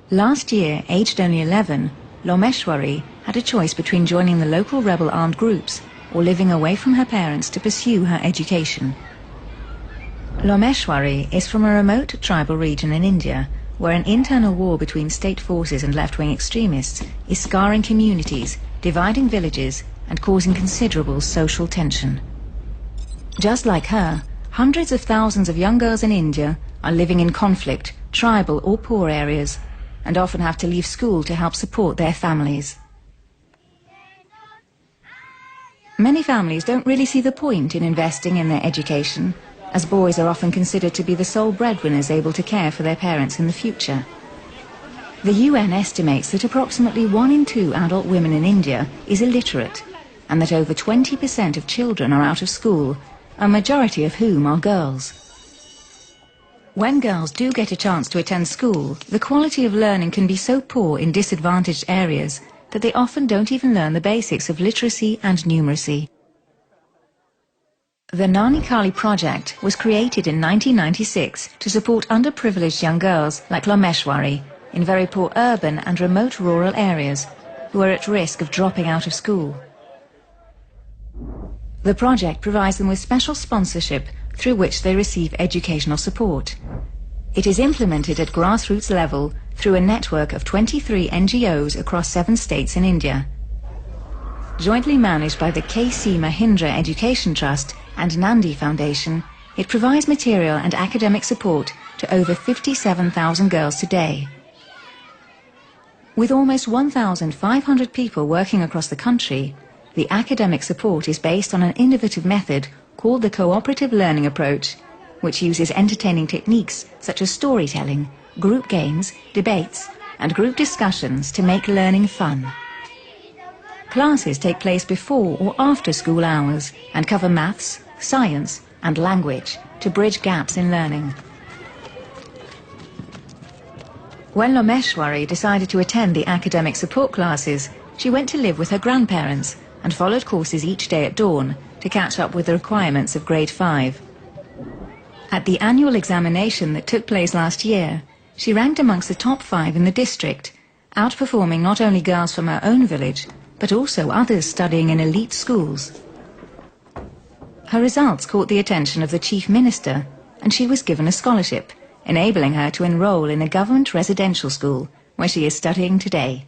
Last year, aged only 11, Lomeshwari had a choice between joining the local rebel armed groups or living away from her parents to pursue her education. Lomeshwari is from a remote tribal region in India, where an internal war between state forces and left-wing extremists is scarring communities, dividing villages, and causing considerable social tension. Just like her, hundreds of thousands of young girls in India are living in conflict, tribal or poor areas, and often have to leave school to help support their families. Many families don't really see the point in investing in their education, as boys are often considered to be the sole breadwinners able to care for their parents in the future. The UN estimates that approximately 1 in 2 adult women in India is illiterate, and that over 20% of children are out of school, a majority of whom are girls. When girls do get a chance to attend school, the quality of learning can be so poor in disadvantaged areas that they often don't even learn the basics of literacy and numeracy. The Nani Kali project was created in 1996 to support underprivileged young girls like Lomeshwari in very poor urban and remote rural areas who are at risk of dropping out of school. The project provides them with special sponsorship through which they receive educational support. It is implemented at grassroots level through a network of 23 NGOs across 7 states in India. Jointly managed by the K.C. Mahindra Education Trust and Nandi Foundation, it provides material and academic support to over 57,000 girls today. With almost 1,500 people working across the country, the academic support is based on an innovative method called the cooperative learning approach, which uses entertaining techniques such as storytelling, group games, debates, and group discussions to make learning fun. Classes take place before or after school hours and cover maths, science, and language to bridge gaps in learning. When Lomeshwari decided to attend the academic support classes, she went to live with her grandparents and followed courses each day at dawn to catch up with the requirements of grade 5. At the annual examination that took place last year, she ranked amongst the top 5 in the district, outperforming not only girls from her own village, but also others studying in elite schools. Her results caught the attention of the Chief Minister, and she was given a scholarship, enabling her to enroll in a government residential school, where she is studying today.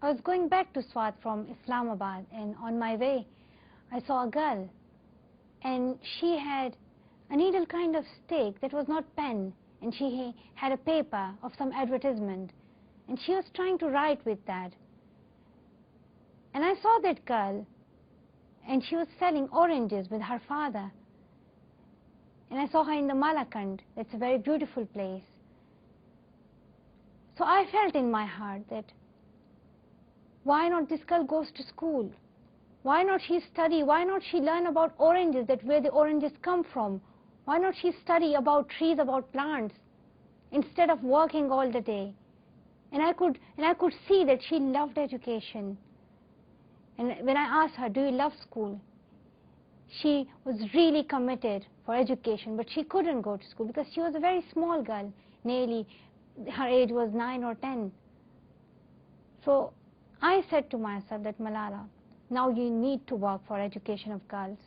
I was going back to Swat from Islamabad, and on my way I saw a girl, and she had a needle kind of stick that was not pen, and she had a paper of some advertisement, and she was trying to write with that. And I saw that girl, and she was selling oranges with her father. And I saw her in the Malakand. That's a very beautiful place. So I felt in my heart that why not this girl goes to school? Why not she study? Why not she learn about oranges, that where the oranges come from? Why not she study about trees, about plants, instead of working all the day? And I could see that she loved education. And when I asked her, do you love school? She was really committed for education, but she couldn't go to school because she was a very small girl. Nearly her age was 9 or 10. So I said to myself that, Malala, now you need to work for education of girls.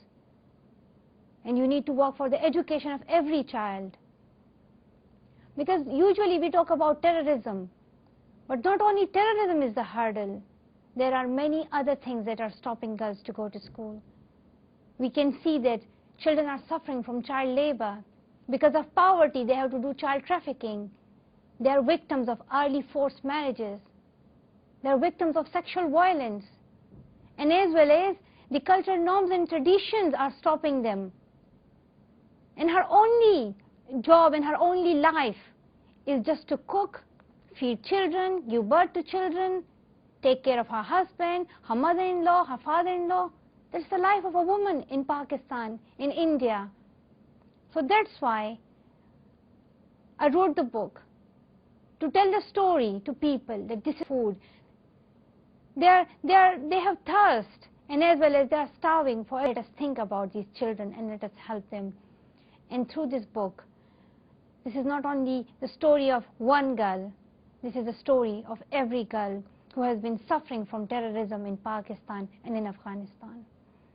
And you need to work for the education of every child. Because usually we talk about terrorism, but not only terrorism is the hurdle. There are many other things that are stopping girls to go to school. We can see that children are suffering from child labor. Because of poverty, they have to do child trafficking. They are victims of early forced marriages. They are victims of sexual violence. And as well as the cultural norms and traditions are stopping them. And her only job and her only life is just to cook, feed children, give birth to children, take care of her husband, her mother-in-law, her father-in-law. That's the life of a woman in Pakistan, in India. So that's why I wrote the book, to tell the story to people that this is food. They have thirst, and as well as they are starving. For let us think about these children and let us help them. And through this book, this is not only the story of one girl, this is the story of every girl who has been suffering from terrorism in Pakistan and in Afghanistan.